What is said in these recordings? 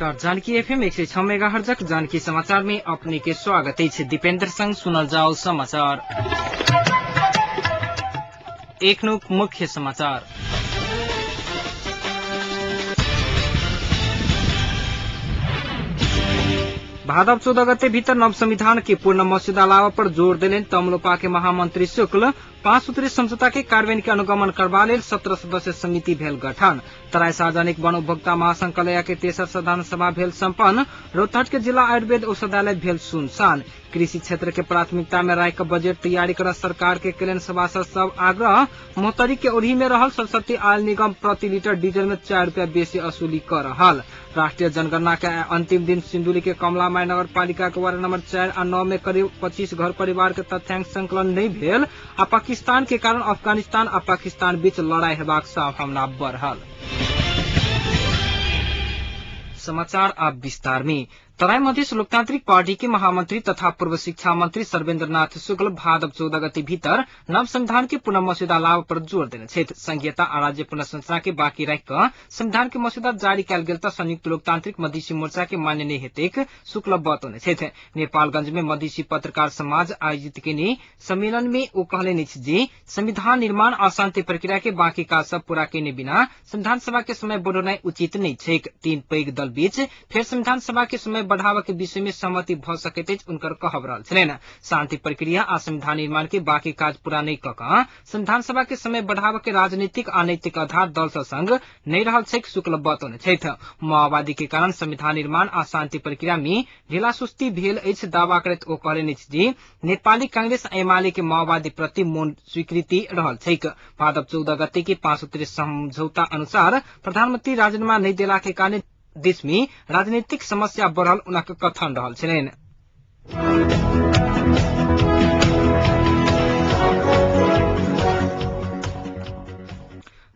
नमस्कार। Janaki FM 106 megahertz Janaki समाचार में अपने के स्वागत है। दीपेंद्र संग सुनल जाओ समाचार। एक नुक मुख्य समाचार। भादव 14 गते भीतर नव संविधान के पूर्ण मस्यौदा लावा पर जोर देलेन तमलोपा के महामंत्री शुक्ल। 5 सूत्रीय समझौता के कार्यान्वयन के अनुगमन करवा लेल 17 सदस्य समिति भेल गठन। तराई सार्वजनिक वन उपभोक्ता महासंकलय के तेसर साधारण सभा भेल सम्पन्न। रोहतहट के जिला आयुर्वेद औषधालय भेल सुनसान। कृषि क्षेत्र के प्राथमिकता में राय का बजट तैयारी कर सरकार के केलन सभासद सब आग्रह। मोहतरी के ओढ़ी में रहल सरस्वती आयल निगम प्रति लीटर डीजल में 4 रुपया बेसी असुली कर रहल। राष्ट्रीय जनगणना के अंतिम दिन सिंदुली के कमलामाई नगर पालिका के वार्ड नंबर 4 और 9 में करीब 25 घर परिवार के तथ्यांक संकलन नहीं भेल। आ पाकिस्तान के कारण अफगानिस्तान आ पाकिस्तान बीच लड़ाई हेबाक संभावना बढ़ल। समाचार आप विस्तार में। तराई मध्य लोकतांत्रिक पार्टी के महामंत्री तथा पूर्व शिक्षा मंत्री सर्वेन्द्रनाथ शुक्ल भादव 14 गते भीतर नव संविधान के पुनः मस्यौदा लाभ पर जोर देने छथि। संघीयता आ राज्य पुनर्संरचना के बाँकी राखि क संविधान के मस्यौदा जारी कयल गेल त संयुक्त लोकतांत्रिक मधेसी मोर्चा के मान्य नहीं हेतेक शुक्ल बतौने छथि। नेपालगंज में मधेसी पत्रकार समाज आयोजित केने सम्मेलन में वो कहले जे संविधान निर्माण और शांति प्रक्रिया के बाँकी काज सब पूरा केने बिना संविधान सभा के समय बढ़ोनाई उचित नहीं छैक। 3 पैघ दल बीच फेर संविधान सभा के समय बढ़ावा के विषय में सहमति भ सकैत अछि उनकर कहब रहल छलैन। शांति प्रक्रिया आ संविधान निर्माण के बाकी काज पूरा नहीं कऽ संविधान सभा के समय बढ़ावा के राजनीतिक आ नैतिक आधार दल सँ संग नहीं रहल छैक शुक्ल बतौने छथि। माओवादी के कारण संविधान निर्माण आ शांति प्रक्रिया में ढिलासुस्ती भेल अछि दावा करैत ओ कहलनि जे नेपाली कांग्रेस एमाले के माओवादी प्रति मौन स्वीकृति रहल छैक। भादव 14 गते के 5 सूत्रीय समझौता अनुसार प्रधानमंत्री राजीनामा नहीं देला के कारण देश में राजनीतिक समस्या बढ़ल उनका कथन रहल छलैन।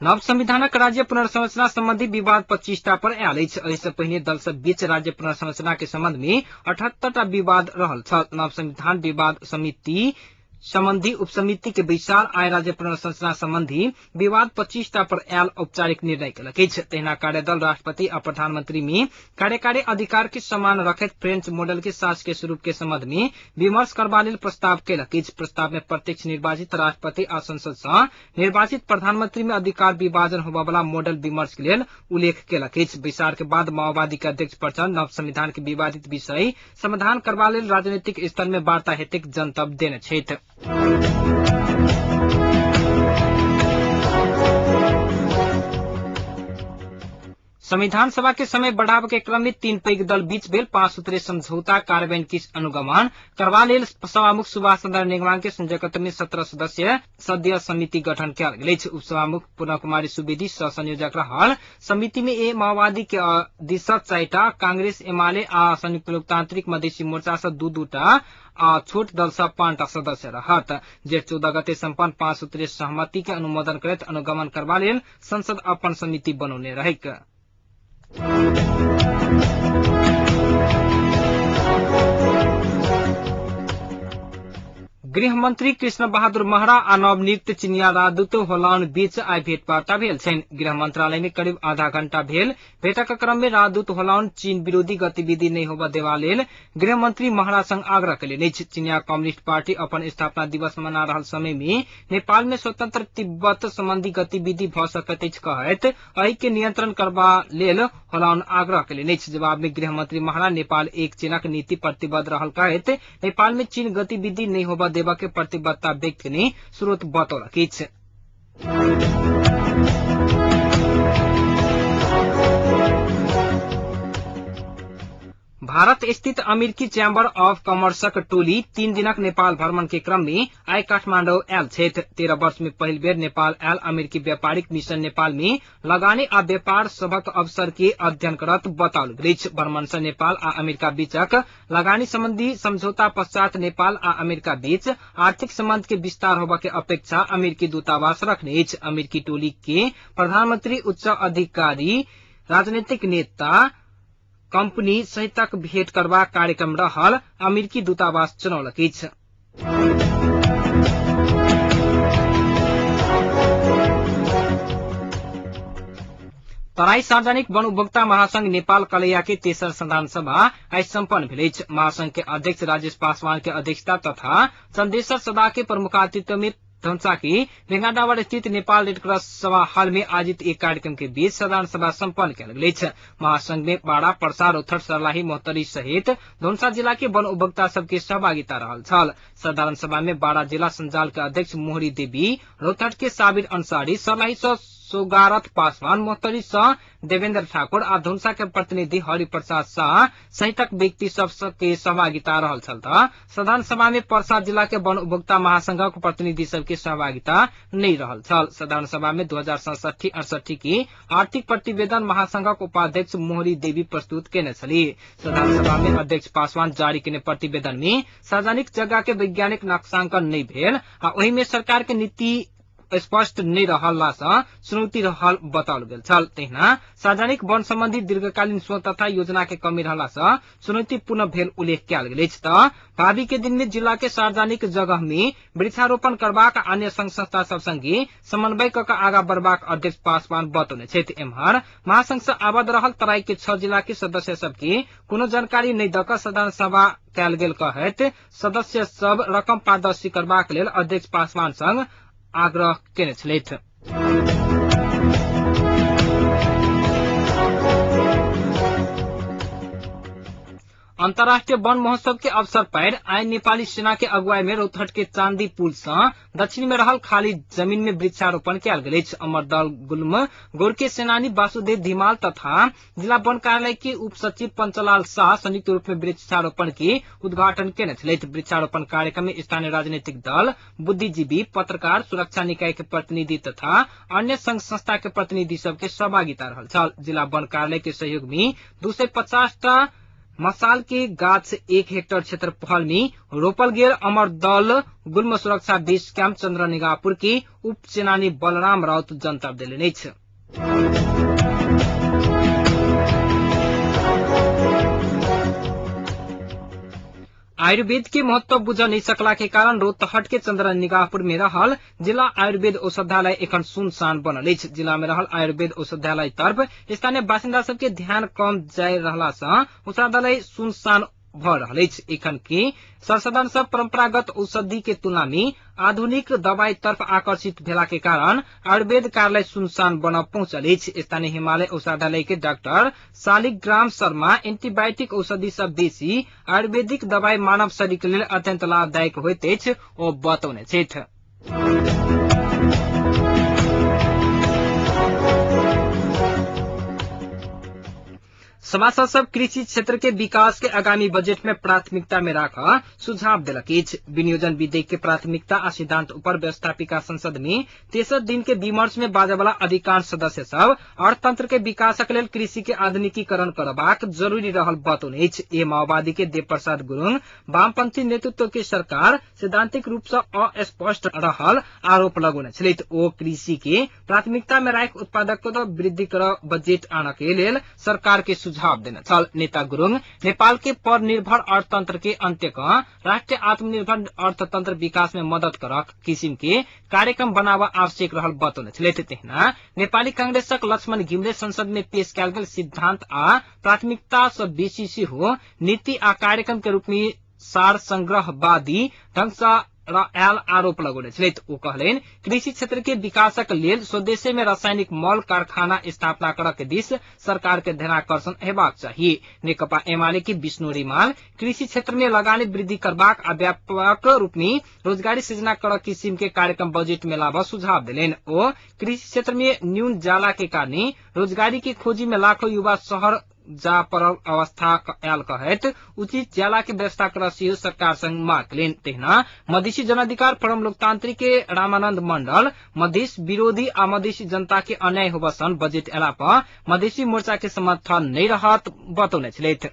नव संविधानक राज्य पुनर्संरचना संबंधी विवाद 25टा पर आयल अछि। एहिसँ पहिने दल सब बीच राज्य पुनर्संरचना के संबंध में 78टा विवाद रहल छल। नव संविधान विवाद समिति संबंधी उपसमिति के बैसार आय राज्य पुनर्संरचना संबंधी विवाद 25टा पर आयल औपचारिक निर्णय कयलक अछि। तहिना कार्यदल राष्ट्रपति आ प्रधानमंत्री में कार्यकारी अधिकार के समान रखैत फ्रेंच मॉडल के शासकीय स्वरूप के संबंध में विमर्श करबा लेल प्रस्ताव कयलक अछि। प्रस्ताव में प्रत्यक्ष निर्वाचित राष्ट्रपति आ संसद सँ निर्वाचित प्रधानमंत्री में अधिकार विभाजन होबय वाला मॉडल विमर्श के लेल उल्लेख कयलक अछि। बैसार के बाद माओवादी के अध्यक्ष प्रचंड नव संविधान के विवादित विषय समाधान करबा लेल राजनीतिक स्तर में वार्ता हेतुक जनतब देने छथि। संविधान सभा के समय बढ़ाव के क्रम में 3 पैघ दल बीच भेल 5 सूत्रीय समझौता कार्यान्वयन के अनुगमन करवा लेल सभामुख सुभाष चंद्र नेगवान के संयोजकत्व में 17 सदस्य सदस्य समिति गठन कयल गेल अछि। उपसभामुख पूर्ण कुमारी सुवेदी सह संयोजक रहल। समिति में ए माओवादी के दिशा 4टा, कांग्रेस एमाले आ संयुक्त लोकतांत्रिक मधेसी मोर्चा सँ 2-2टा आ छोट दल सँ 5टा सदस्य रहत। जेठ 14 गते सम्पन्न 5 सूत्रीय सहमति के अनुमोदन करैत अनुगमन करबा लेल संसद अपन समिति बनौने रहैक। गृह मंत्री कृष्ण बहादुर महरा आ नवनियुक्त चिनिया राजदूत होलाउन बीच आइ भेंटवार्ता भेल छनि। गृह मंत्रालय में करीब आधा घंटा भेल भेंटक क्रम में राजदूत होलाउन चीन विरोधी गतिविधि नहीं होबय देबा लेल गृह मंत्री महरा संग आग्रह कयलनि अछि। चिनिया कम्युनिस्ट पार्टी अपन स्थापना दिवस मना रहल समय में नेपाल में स्वतंत्र तिब्बत संबंधी गतिविधि भ सकैत अछि कहैत एहि के नियंत्रण करबा लेल होलाउन आग्रह कयलनि अछि। जवाब में गृह मंत्री महरा नेपाल एक चीनक नीति प्रतिबद्ध रहल कहैत नेपाल में चीन गतिविधि नहीं होबय के प्रतिबद्धता व्यक्त करने स्रोत बतौलक अछि। भारत स्थित अमेरिकी चैम्बर ऑफ कॉमर्सक टोली 3 दिनक नेपाल भ्रमण के क्रम में आइ काठमांडू आयल छथि। 13 वर्ष में पहिल बेर नेपाल आयल अमेरिकी व्यापारिक मिशन नेपाल में लगानी आ व्यापार सभक अवसर के अध्ययन करत बताओल गेल अछि। भ्रमण सँ नेपाल आ अमेरिका बीचक लगानी संबंधी समझौता पश्चात नेपाल आ अमेरिका बीच आर्थिक संबंध के विस्तार होबय के अपेक्षा अमेरिकी दूतावास रखने अछि। अमेरिकी टोली के प्रधानमंत्री, उच्च अधिकारी, राजनीतिक नेता, कंपनी सहितक भेंट करबा कार्यक्रम रहल अमेरिकी दूतावास जनौलक अछि। तराई सार्वजनिक वन उपभोक्ता महासंघ नेपाल कलैया के तेसर साधारण सभा आज सम्पन्न भेल। महासंघ के अध्यक्ष राजेश पासवान के अध्यक्षता तथा चन्देश्वर सदा के प्रमुखातिथ्य में धनसा की रेंगाडावाड़ स्थित नेपाल रेड क्रॉस सभा हॉल में आयोजित एक कार्यक्रम के बीच साधारण सभा सम्पन्न कयल गेल। महासंघ में बाड़ा पर्सा रौथट सर्लाही मोहतरी सहित धनसा जिला के वन उपभोक्ता सबके सहभागिता रहल छल। साधारण सभा में बाड़ा जिला संजाल के अध्यक्ष मोहरी देवी, रौथट के साबिर अंसारी, सर्लाही सौगारथ पासवान, मोहतरी सह देवेन्द्र ठाकुर आ धुनसा के प्रतिनिधि हरिप्रसाद शाह सहितक व्यक्ति सबके सहभागिता रहल छल। साधारण सभा में पर्सा जिला के वन उपभोक्ता महासंघक प्रतिनिधि सबके सहभागिता नहीं रहल छल। साधारण सभा में 2067-68 की आर्थिक प्रतिवेदन महासंघक उपाध्यक्ष मोहरी देवी प्रस्तुत केने छली। साधारण सभा में अध्यक्ष पासवान जारी केने प्रतिवेदन में सार्वजनिक जगह के वैज्ञानिक नक्शांकन नहीं भेल आ ओहि में सरकार के नीति स्पष्ट नहीं रहला से चुनौती रहल बताओल गेल छल। तहिना सार्वजनिक वन संबंधी दीर्घकालीन सोच तथा योजना के कमी रहला से चुनौतीपूर्ण भेल उल्लेख कयल गेल अछि। भावी के दिन में जिला के सार्वजनिक जगह में वृक्षारोपण करबाक अन्य संघ संस्था सब संगे समन्वय क आगा बढ़बाक अध्यक्ष पासवान बतौने छथि। एम्हर महासंघ से आबद्ध रहल तराई के 6 जिला के सदस्य सबके कोनो जानकारी नहीं द क साधारण सभा कयल गेल कहैत सदस्य सब रकम पारदर्शी करबाक लेल अध्यक्ष पासवान संग आग्रह केने छलथि। अंतर्राष्ट्रीय वन महोत्सव के अवसर पर आइ नेपाली सेना के अगुवाई में रौतहट के चांदी पुल से दक्षिण में रहल खाली जमीन में वृक्षारोपण कयल गेल अछि। अमरदल गुल्म गोर्खे सेनानी वासुदेव धिमाल तथा जिला वन कार्यालय के उप सचिव पंचलाल शाह संयुक्त रूप में वृक्षारोपण के उद्घाटन केने छलथि। वृक्षारोपण कार्यक्रम में स्थानीय राजनीतिक दल, बुद्धिजीवी, पत्रकार, सुरक्षा निकाय के प्रतिनिधि तथा अन्य संघ संस्था के प्रतिनिधि सबके सहभागिता रहल छल। जिला वन कार्यालय के सहयोग में 250 मसाल के गाछ 1 हेक्टेयर क्षेत्रफल में रोपल गेल। अमर दल गुल्म सुरक्षा बेस कैंप चंद्रनिगापुर के उप सेनानी बलराम राउत जनतब देलनि अछि। आयुर्वेद के महत्व बुझ नहीं सकला के कारण रोहतहट के चंद्रनिगाहपुर में रहल जिला आयुर्वेद औषधालय एखन सुनसान बनल अछि। जिला में रहल आयुर्वेद औषधालय तरफ स्थानीय बासिंदा सबके ध्यान कम जाय रहला से औषधालय सुनसान भ रहल अछि। एखन के संशोधन सब परंपरागत औषधि के तुलना में आधुनिक दवाई तरफ आकर्षित भेला के कारण आयुर्वेद कार्यालय सुनसान बन पहुंचल अछि। स्थानीय हिमालय औषधालय के डॉक्टर शालिग्राम शर्मा एंटीबायोटिक औषधि सब बेसी आयुर्वेदिक दवाई मानव शरीर के लेल अत्यंत लाभदायक होइत अछि ओ बतौने छथि। सभासद सब कृषि क्षेत्र के विकास के आगामी बजट में प्राथमिकता में राख सुझाव देलक अछि। विनियोजन विधेयक के प्राथमिकता आ सिद्धांत उपर व्यवस्थापिका संसद में तेसर दिन के विमर्श में बाजे वाला अधिकांश सदस्य सब अर्थतंत्र के विकासक लेल कृषि के आधुनिकीकरण करबाक जरूरी रहल बतौने अछि। ए माओवादी के देव प्रसाद गुरुङ वामपंथी नेतृत्व के सरकार सैद्धांतिक रूप से अस्पष्ट रहल आरोप लगौने छलथि। ओ कृषि के प्राथमिकता में राखि उत्पादकता वृद्धि कर बजट आनय के लेल सरकार के सुझाव देने छल। नेता गुरुङ नेपाल के पर निर्भर अर्थतंत्र के अंत्य क राष्ट्रीय आत्मनिर्भर अर्थतंत्र विकास में मदद करक किसिम के कार्यक्रम बनावा आवश्यक रहल बतौने छलथि। तहिना नेपाली कांग्रेसक लक्ष्मण घिमिरे संसद में पेश कयल गेल सिद्धांत आ प्राथमिकता से बेसी सेहो नीति आ कार्यक्रम के रूप में सार संग्रहवादी ढंग से आयल आरोप लगौने छलथि। ओ कहलनि कृषि क्षेत्र के विकासक लेल स्वदेशी में रासायनिक मल कारखाना स्थापना करय के दिस सरकार के ध्यानाकर्षण हेबाक चाहिए। नेकपा एमाले के विष्णु रिमाल कृषि क्षेत्र में लगानी वृद्धि करबाक आ व्यापक रूप में रोजगारी सृजना करय किसिम के कार्यक्रम बजट में लाभ सुझाव देलनि। ओ कृषि क्षेत्र में न्यून जाला के कारण रोजगारी की खोजी में लाखों युवा शहर जा पड़ल अवस्था आयल कहैत उचित जाला के व्यवस्था कर सरकार संग मांग कयलनि। तहिना मधेसी जनाधिकार फोरम लोकतांत्रिक के रामानंद मंडल मधेश विरोधी आ मधेसी जनता के अन्याय होबसन बजट एला पर मधेसी मोर्चा के समर्थन नहीं रहत बतौने छलथि।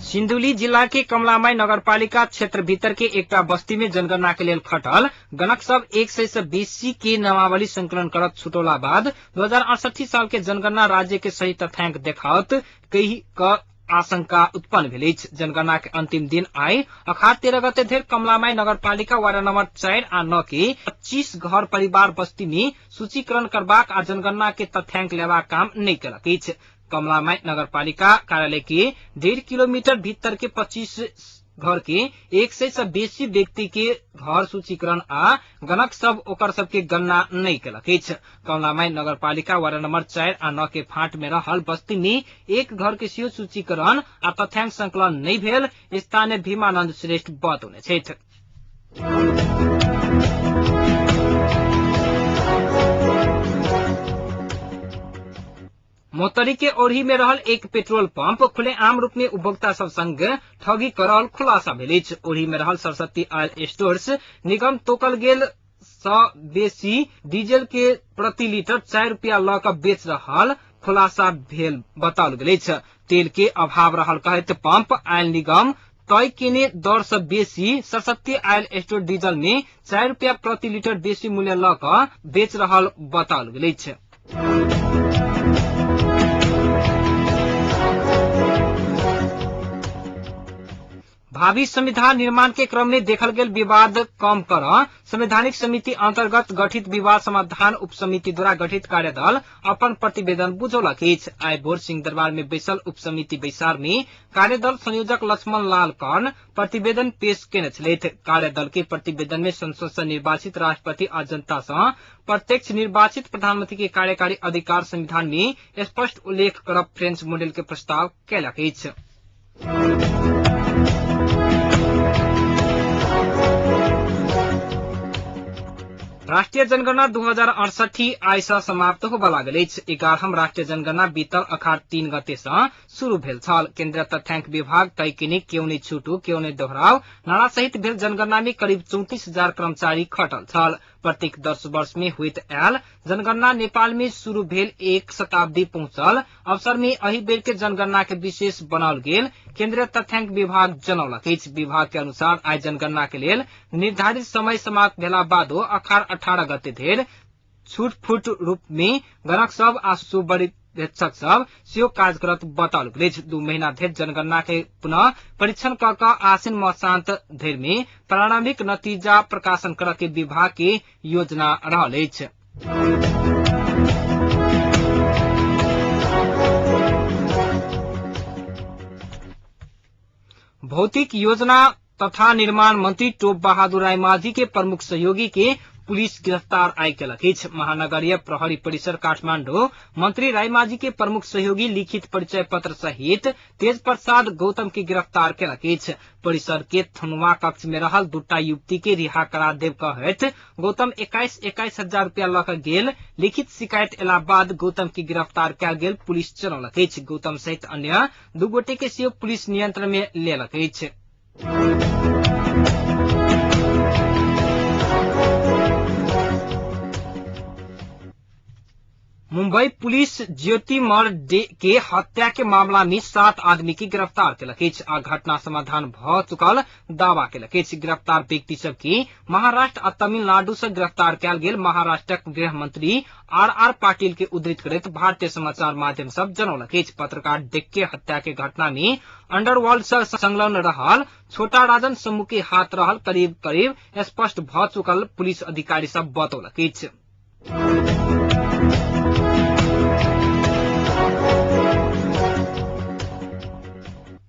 सिन्धुली जिला के कमलामाई नगरपालिका क्षेत्र भीतर के एकटा बस्ती में जनगणना के लेल खटल गणक सब 100 से बेसी के नामावली संकलन करत छुटोला बाद 2068 साल के जनगणना राज्य के सही तथ्यांक देखावत कही क आशंका उत्पन्न भेल अछि। जनगणना के अंतिम दिन आई अखाड़ 13 गते धरि कमलामाई नगरपालिका वार्ड नंबर 4 आ 9 के 25 घर परिवार बस्ती में सूचीकरण करबाक आ जनगणना के तथ्यांक लेबाक काम नहीं केलक अछि। कमलामाई नगरपालिका कार्यालय के 1.5 किलोमीटर भीतर के 25 घर के 100 से बेसी व्यक्ति के घर सूचीकरण आ गणक सब ओकर सबके गणना नहीं केलक अछि। कमलामाई नगरपालिका वार्ड नंबर 4 आ 9 के फाँट में रहल बस्ती में एक घर के सेहो सूचीकरण आ तथ्यांक संकलन नहीं भेल। स्थानीय भीमानंद श्रेष्ठ बतौने छथि। मोतरी के ओढ़ी में रहल एक पेट्रोल पंप खुलेआम रूप में उपभोक्ता सब संग ठगी करल खुलासा भेल अछि। ओढ़ी में रहल सरस्वती ऑयल स्टोर्स निगम तोकल गेल सँ बेसी डीजल के प्रति लीटर 4 रुपया ल क बेच रहल खुलासा भेल बताओल गेल अछि। तेल के अभाव रहल कहैत पंप ऑयल निगम तय केने दर से बेसी सरस्वती ऑयल स्टोर डीजल में 4 रुपया प्रति लीटर बेसी मूल्य ल क बेच रहल बताओल गेल अछि। भावी संविधान निर्माण के क्रम में देखल गेल विवाद कम कर संवैधानिक समिति अंतर्गत गठित विवाद समाधान उप समिति द्वारा गठित कार्यदल अपन प्रतिवेदन बुझौलक अछि। आइ भोर सिंहदरबार में बैसल उप समिति बैसार में कार्यदल संयोजक लक्ष्मण लाल कर्ण प्रतिवेदन पेश केने छलथि। कार्यदल के प्रतिवेदन में संसद से निर्वाचित राष्ट्रपति आ जनता से प्रत्यक्ष निर्वाचित प्रधानमंत्री के कार्यकारी अधिकार संविधान में स्पष्ट उल्लेख करब फ्रेंच मॉडल के प्रस्ताव कयलक अछि। राष्ट्रीय जनगणना 2068 आइ सँ समाप्त होबय लागल अछि। 11हम राष्ट्रीय जनगणना बीतल अखाड़ 3 गते सँ शुरू भेल छल। केंद्रीय तथ्यांक विभाग तय केने केओ नहीं छूटू केओ नहीं दोहराव नारा सहित भेल जनगणना में करीब 34,000 कर्मचारी खटल छल। प्रत्येक 10 वर्ष में होइत आयल जनगणना नेपाल में शुरू भेल 1 शताब्दी पहुंचल अवसर में एहि बेर के जनगणना के विशेष बनाओल गेल केंद्रीय तथ्यांक विभाग जनौलक अछि। विभाग के अनुसार आइ जनगणना के लेल निर्धारित समय समाप्त भेला बादो अखाड़ 18 गते धरि छूट फूट रूप में गणक सब आ सुपरीक्षक सब सेहो काज करत बताओल गेल अछि। 2 महीना धरि जनगणना के पुनः परीक्षण क क आसिन मसांत धरि में प्रारंभिक नतीजा प्रकाशन करय के विभाग के योजना रहल अछि। भौतिक योजना तथा निर्माण मंत्री टोप बहादुर राय माझी के प्रमुख सहयोगी के पुलिस गिरफ्तार आइ केलक अछि। महानगरीय प्रहरी परिसर काठमांडू मंत्री राय माझी के प्रमुख सहयोगी लिखित परिचय पत्र सहित तेज प्रसाद गौतम के गिरफ्तार केलक अछि। परिसर के थनुआ कक्ष में रहल दूटा युवती के रिहा करा देव कहैत गौतम 21,000 रुपया ल क गेल। लिखित शिकायत एला बाद गौतम के गिरफ्तार कयल गेल पुलिस जनौलक अछि। गौतम सहित अन्य 2 गोटे के सेहो पुलिस नियंत्रण में लेलक अछि। मुंबई पुलिस ज्योति मर के हत्या के मामला में 7 आदमी की गिरफ्तार केलक अछि आ घटना समाधान भ चुकल दावा केलक अछि। गिरफ्तार व्यक्ति सब के महाराष्ट्र आ तमिलनाडु से गिरफ्तार कयल गेल महाराष्ट्रक गृह मंत्री आर पाटिल के उद्धृत करैत भारतीय समाचार माध्यम सब जनौलक अछि। पत्रकार डिक के हत्या के घटना में अंडरवर्ल्ड से संलग्न रहल छोटा राजन समूह के हाथ रहल करीब करीब स्पष्ट भ चुकल पुलिस अधिकारी सब बतौलक अछि।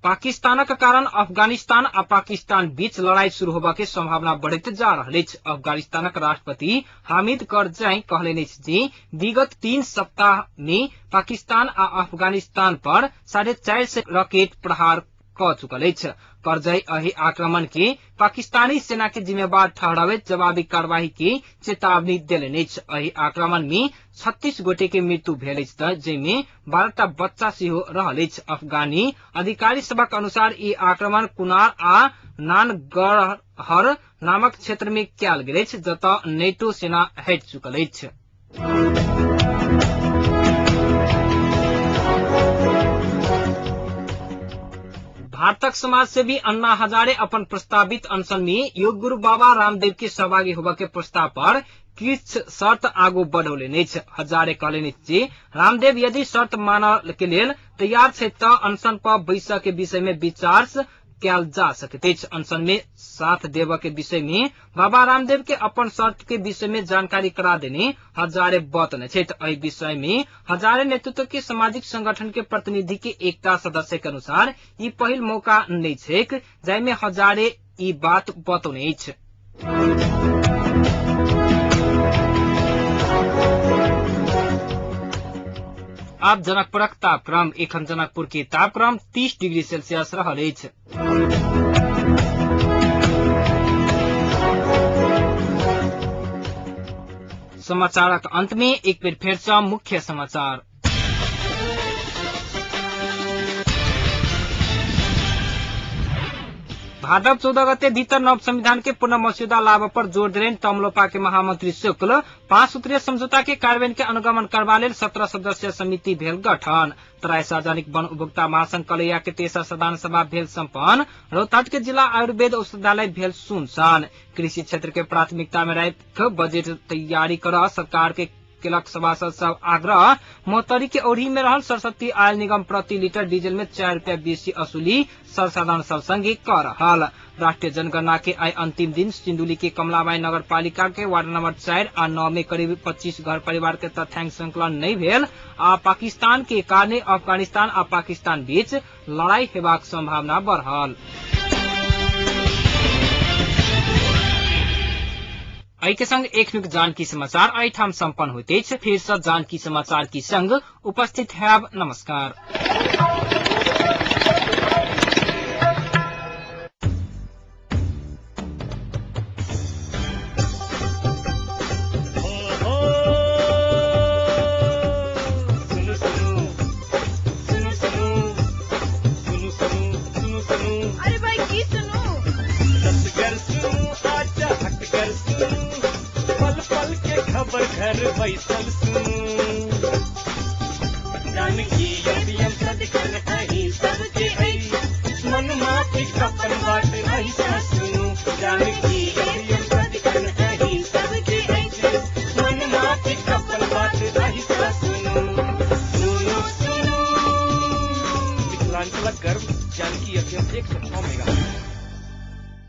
पाकिस्तानक कारण अफगानिस्तान आ पाकिस्तान बीच लड़ाई शुरू होबा के संभावना बढ़ैत जा रहल अछि। अफगानिस्तानक राष्ट्रपति हामिद करजई कहलनि अछि जे विगत 3 सप्ताह में पाकिस्तान आ अफगानिस्तान पर 4.5 रॉकेट प्रहार क चुकल अछि। करजई एहि आक्रमण के पाकिस्तानी सेना के जिम्मेवार ठहराबैत जवाबी कार्रवाई के चेतावनी देलनि अछि। एहि आक्रमण में 36 गोटे के मृत्यु भेल अछि जइमे 12टा बच्चा सेहो रहल अछि। अफगानी अधिकारी सबक अनुसार ई आक्रमण कुनार आ नानगरहर नामक क्षेत्र में कयल गेल अछि जतऽ नेटो सेना हटि चुकल अछि। भारतक समाजसेवी अन्ना हजारे अपन प्रस्तावित अनशन में योग गुरु बाबा रामदेव के सहभागी होबा के प्रस्ताव पर किछ शर्त आगू बढ़ौलनि अछि। हजारे कहलनि जे रामदेव यदि शर्त मानय के लेल तैयार छै तऽ अनशन पर बैसक के विषय में विचार कयल जा सकैत अछि। अनशन में साथ देव के विषय में बाबा रामदेव के अपन शर्त के विषय में जानकारी करा देने हजारे बतने छथि। एहि विषय में हजारे नेतृत्व के सामाजिक संगठन के प्रतिनिधि के एकटा सदस्य के अनुसार ई पहिल मौका नहीं छैक जाहिमे हजारे ई बात बतौने अछि। अब जनकपुरक तापक्रम। एखन जनकपुर के तापक्रम 30 डिग्री सेल्सियस रहल अछि। समाचारक अंत में एक बेर फेर सँ मुख्य समाचार। भाद्र 14 गते भीतर नव संविधान के पुनः मस्यौदा लाभ पर जोर देने तमलोपा के महामंत्री शुक्ल। 5 सूत्रीय समझौता के कार्यान्वयन के अनुगमन करबा लेल 17 सदस्यीय समिति भेल गठन। तराई सार्वजनिक वन उपभोक्ता महासंघ कलैया के तेसर साधारण सभा भेल सम्पन्न। रोहतक के जिला आयुर्वेद औषधालय भेल सुनसान। कृषि क्षेत्र के प्राथमिकता में राख बजट तैयारी कर सरकार के केलक सभासद सब आग्रह। मोहतरी के ओढ़ी में रहल सरस्वती आयल निगम प्रति लीटर डीजल में 4 रुपया बेसी असुली सर्वसाधारण सब संगे कर रहल। राष्ट्रीय जनगणना के आई अंतिम दिन सिंधुली के कमलाबाई नगर पालिका के वार्ड नंबर 4 आ 9 में करीब 25 घर परिवार के तथ्यांक संकलन नहीं भेल आ पाकिस्तान के कारणे अफगानिस्तान आ पाकिस्तान बीच लड़ाई हेबाक संभावना बढ़ल। एहि के संग एखनुक जानकी समाचार एहिठाम संपन्न होइत अछि। फेर सँ जानकी समाचार की संग उपस्थित हैब। नमस्कार। घर बैसल जानकी अभियम सदकर कहीं सबके मन माफी कपन बात नहीं सुनू। जानकी अभियम सदकर कहीं सबके मन माफी कपन बात नहीं सुनू। सुनो सुनो। विकलांग गर्व जानकी अभियम 106 मेगा।